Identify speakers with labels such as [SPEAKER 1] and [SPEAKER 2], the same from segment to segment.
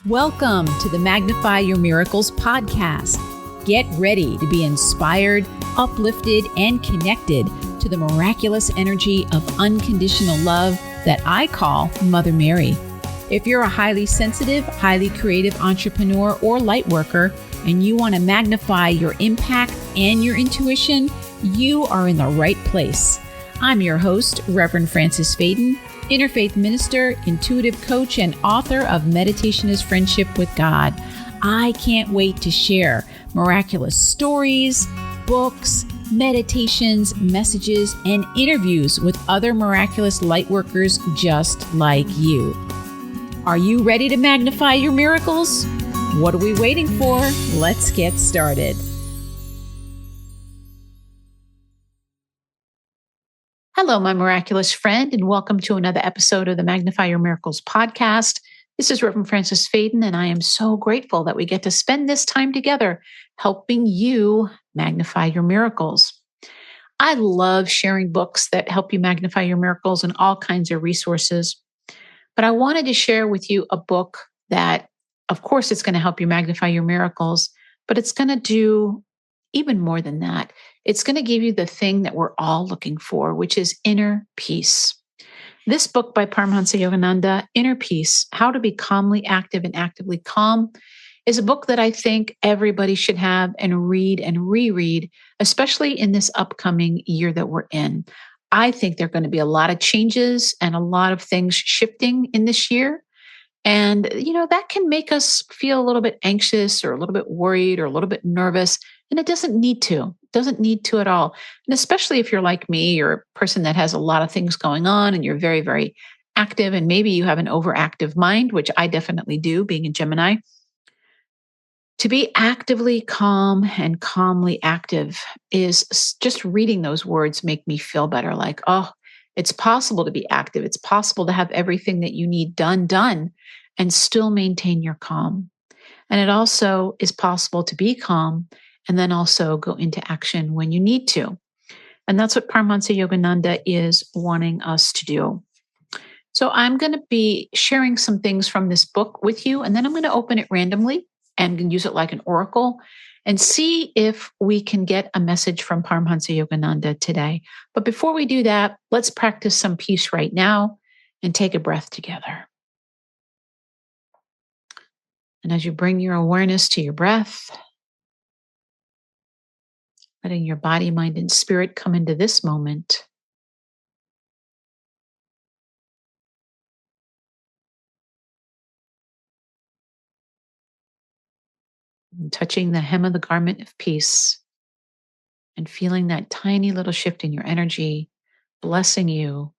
[SPEAKER 1] Welcome to the Magnify Your Miracles podcast. Get ready to be inspired, uplifted, and connected to the miraculous energy of unconditional love that I call Mother Mary. If you're a highly sensitive, highly creative entrepreneur or light worker, and you want to magnify your impact and your intuition, you are in the right place. I'm your host, Reverend Frances Faden, interfaith minister, intuitive coach, and author of Meditation is Friendship with God. I can't wait to share miraculous stories, books, meditations, messages, and interviews with other miraculous light workers just like you. Are you ready to magnify your miracles? What are we waiting for? Let's get started. Hello, my miraculous friend, and welcome to another episode of the Magnify Your Miracles podcast. This is Reverend Frances Faden, and I am so grateful that we get to spend this time together helping you magnify your miracles. I love sharing books that help you magnify your miracles and all kinds of resources. But I wanted to share with you a book that, of course, it's going to help you magnify your miracles, but it's going to do even more than that. It's going to give you the thing that we're all looking for, which is inner peace. This book by Paramahansa Yogananda, Inner Peace, How to Be Calmly Active and Actively Calm, is a book that I think everybody should have and read and reread, especially in this upcoming year that we're in. I think there are going to be a lot of changes and a lot of things shifting in this year. And, that can make us feel a little bit anxious or a little bit worried or a little bit nervous. And it doesn't need to. It doesn't need to at all. And especially if you're like me, you're a person that has a lot of things going on and you're very, very active. And maybe you have an overactive mind, which I definitely do, being a Gemini. To be actively calm and calmly active is just reading those words make me feel better. Like, oh, it's possible to be active. It's possible to have everything that you need done, and still maintain your calm. And it also is possible to be calm and then also go into action when you need to. And that's what Paramahansa Yogananda is wanting us to do. So I'm going to be sharing some things from this book with you, and then I'm going to open it randomly and use it like an oracle and see if we can get a message from Paramahansa Yogananda today. But before we do that, let's practice some peace right now and take a breath together. And as you bring your awareness to your breath, letting your body, mind, and spirit come into this moment, and touching the hem of the garment of peace and feeling that tiny little shift in your energy, blessing you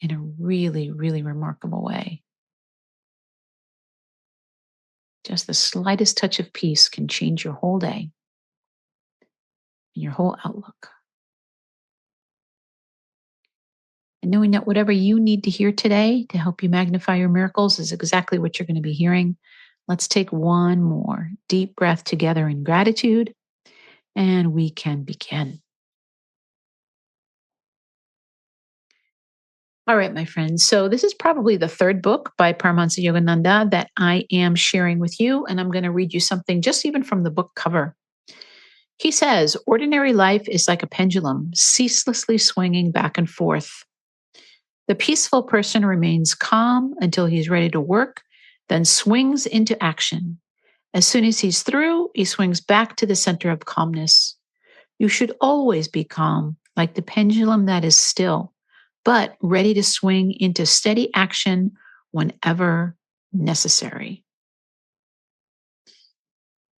[SPEAKER 1] in a really, really remarkable way. Just the slightest touch of peace can change your whole day and your whole outlook. And knowing that whatever you need to hear today to help you magnify your miracles is exactly what you're going to be hearing. Let's take one more deep breath together in gratitude, and we can begin. All right, my friends. So this is probably the third book by Paramahansa Yogananda that I am sharing with you, and I'm going to read you something just even from the book cover. He says, ordinary life is like a pendulum, ceaselessly swinging back and forth. The peaceful person remains calm until he's ready to work, then swings into action. As soon as he's through, he swings back to the center of calmness. You should always be calm, like the pendulum that is still, but ready to swing into steady action whenever necessary.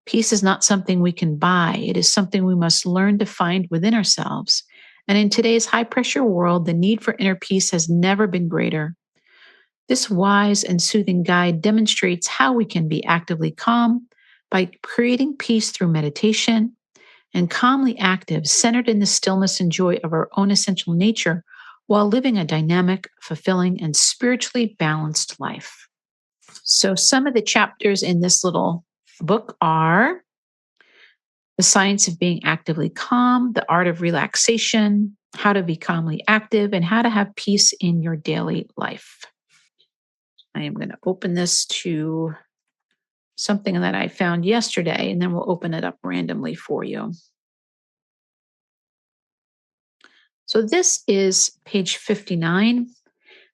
[SPEAKER 1] Peace is not something we can buy. It is something we must learn to find within ourselves. And in today's high-pressure world, the need for inner peace has never been greater. This wise and soothing guide demonstrates how we can be actively calm by creating peace through meditation, and calmly active, centered in the stillness and joy of our own essential nature, while living a dynamic, fulfilling, and spiritually balanced life. So some of the chapters in this little book are The Science of Being Actively Calm, The Art of Relaxation, How to Be Calmly Active, and How to Have Peace in Your Daily Life. I am going to open this to something that I found yesterday, and then we'll open it up randomly for you. So this is page 59, and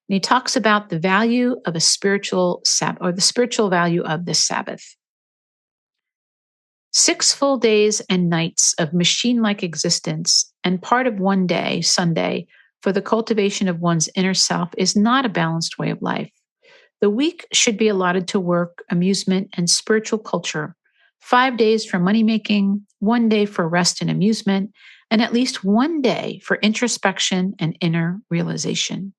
[SPEAKER 1] he talks about the value of a spiritual Sabbath, or the spiritual value of the Sabbath. 6 full days and nights of machine-like existence and part of one day, Sunday, for the cultivation of one's inner self is not a balanced way of life. The week should be allotted to work, amusement, and spiritual culture. 5 days for money making, 1 day for rest and amusement, and at least 1 day for introspection and inner realization.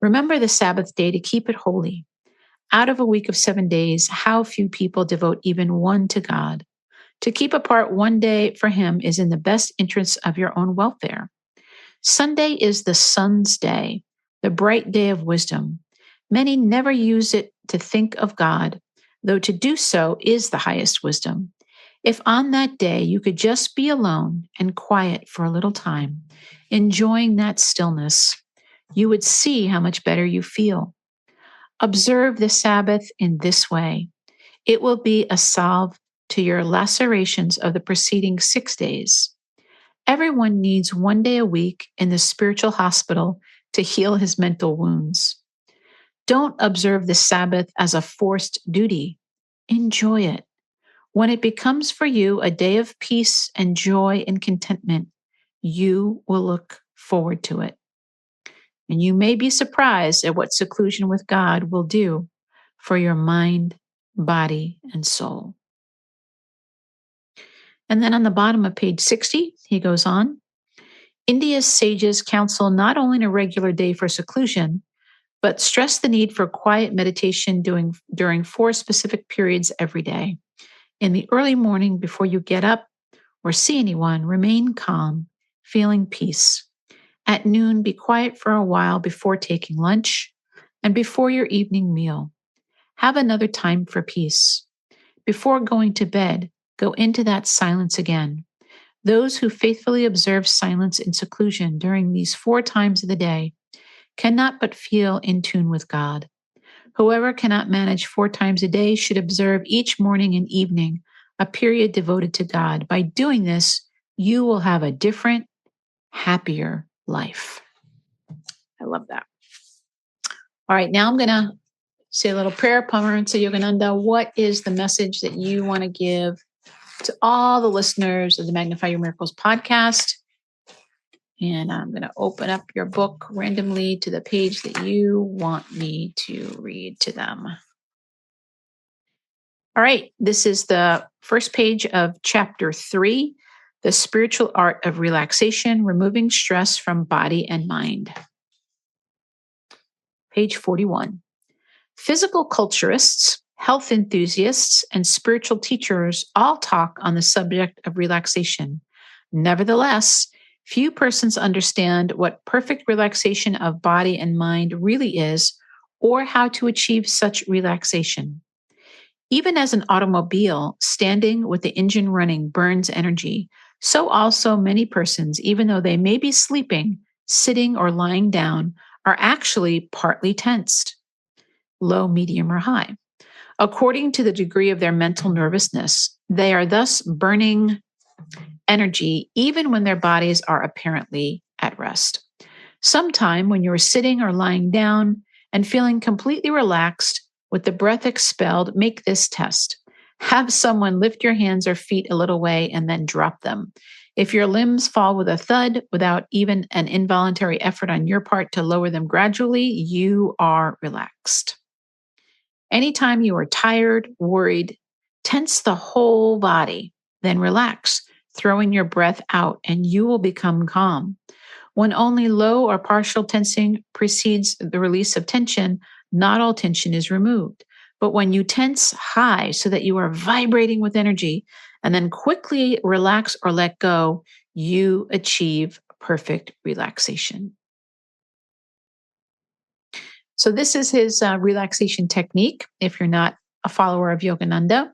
[SPEAKER 1] Remember the Sabbath day to keep it holy. Out of a week of 7 days, how few people devote even one to God. To keep apart 1 day for Him is in the best interest of your own welfare. Sunday is the sun's day, the bright day of wisdom. Many never use it to think of God, though to do so is the highest wisdom. If on that day you could just be alone and quiet for a little time, enjoying that stillness, you would see how much better you feel. Observe the Sabbath in this way. It will be a salve to your lacerations of the preceding 6 days. Everyone needs 1 day a week in the spiritual hospital to heal his mental wounds. Don't observe the Sabbath as a forced duty. Enjoy it. When it becomes for you a day of peace and joy and contentment, you will look forward to it. And you may be surprised at what seclusion with God will do for your mind, body, and soul. And then on the bottom of page 60, he goes on, India's sages counsel not only a regular day for seclusion, but stress the need for quiet meditation during 4 specific periods every day. In the early morning before you get up or see anyone, remain calm, feeling peace. At noon, be quiet for a while before taking lunch and before your evening meal. Have another time for peace. Before going to bed, go into that silence again. Those who faithfully observe silence in seclusion during these 4 times of the day cannot but feel in tune with God. Whoever cannot manage 4 times a day should observe each morning and evening a period devoted to God. By doing this, you will have a different, happier life. I love that. All right, now I'm going to say a little prayer. Paramahansa Yogananda, what is the message that you want to give to all the listeners of the Magnify Your Miracles podcast? And I'm going to open up your book randomly to the page that you want me to read to them. All right, this is the first page of chapter 3, The Spiritual Art of Relaxation, Removing Stress from Body and Mind. Page 41. Physical culturists, health enthusiasts, and spiritual teachers all talk on the subject of relaxation. Nevertheless, few persons understand what perfect relaxation of body and mind really is, or how to achieve such relaxation. Even as an automobile standing with the engine running burns energy, so also many persons, even though they may be sleeping, sitting, or lying down, are actually partly tensed, low, medium, or high. According to the degree of their mental nervousness, they are thus burning energy even when their bodies are apparently at rest. Sometime when you are sitting or lying down and feeling completely relaxed with the breath expelled, make this test. Have someone lift your hands or feet a little way and then drop them. If your limbs fall with a thud without even an involuntary effort on your part to lower them gradually, you are relaxed. Anytime you are tired, worried, tense the whole body, then relax, throwing your breath out, and you will become calm. When only low or partial tensing precedes the release of tension, not all tension is removed. But when you tense high so that you are vibrating with energy and then quickly relax or let go, you achieve perfect relaxation. So this is his relaxation technique. If you're not a follower of Yogananda,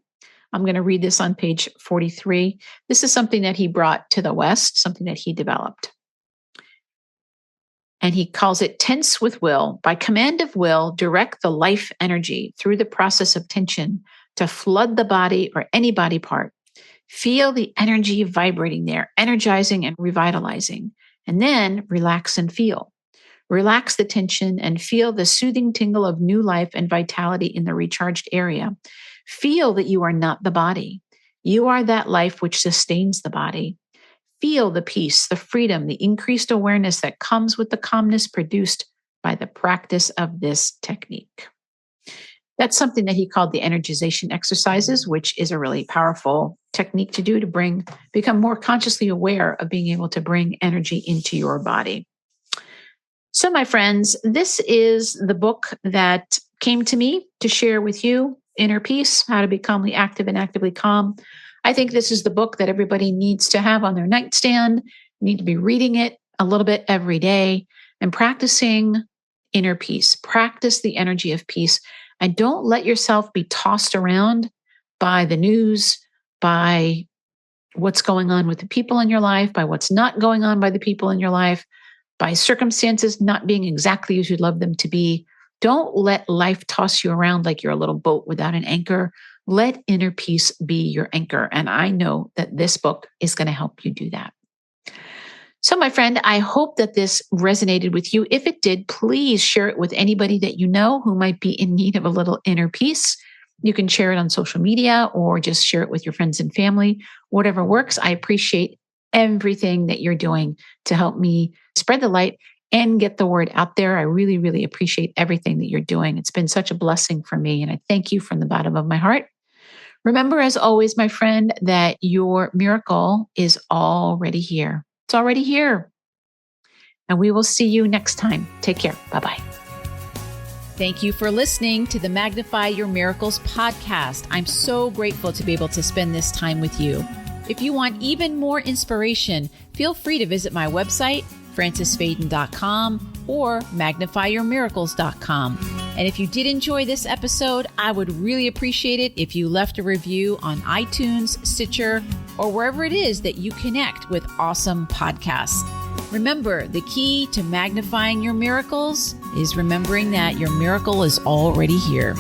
[SPEAKER 1] I'm going to read this on page 43. This is something that he brought to the West, something that he developed. And he calls it tense with will. By command of will, direct the life energy through the process of tension to flood the body or any body part. Feel the energy vibrating there, energizing and revitalizing. And then relax and feel. Relax the tension and feel the soothing tingle of new life and vitality in the recharged area. Feel that you are not the body. You are that life which sustains the body. Feel the peace, the freedom, the increased awareness that comes with the calmness produced by the practice of this technique. That's something that he called the energization exercises, which is a really powerful technique to do to become more consciously aware of being able to bring energy into your body. So, my friends, this is the book that came to me to share with you, Inner Peace, How to Be Calmly Active and Actively Calm. I think this is the book that everybody needs to have on their nightstand, need to be reading it a little bit every day and practicing inner peace. Practice the energy of peace. And don't let yourself be tossed around by the news, by what's going on with the people in your life, by what's not going on by the people in your life, by circumstances not being exactly as you'd love them to be. Don't let life toss you around like you're a little boat without an anchor. Let inner peace be your anchor. And I know that this book is going to help you do that. So, my friend, I hope that this resonated with you. If it did, please share it with anybody that you know who might be in need of a little inner peace. You can share it on social media or just share it with your friends and family, whatever works. I appreciate everything that you're doing to help me spread the light and get the word out there. I really, really appreciate everything that you're doing. It's been such a blessing for me, and I thank you from the bottom of my heart. Remember, as always, my friend, that your miracle is already here. It's already here. And we will see you next time. Take care. Bye-bye. Thank you for listening to the Magnify Your Miracles podcast. I'm so grateful to be able to spend this time with you. If you want even more inspiration, feel free to visit my website, francisfaden.com or magnifyyourmiracles.com. And if you did enjoy this episode, I would really appreciate it if you left a review on iTunes, Stitcher, or wherever it is that you connect with awesome podcasts. Remember, the key to magnifying your miracles is remembering that your miracle is already here.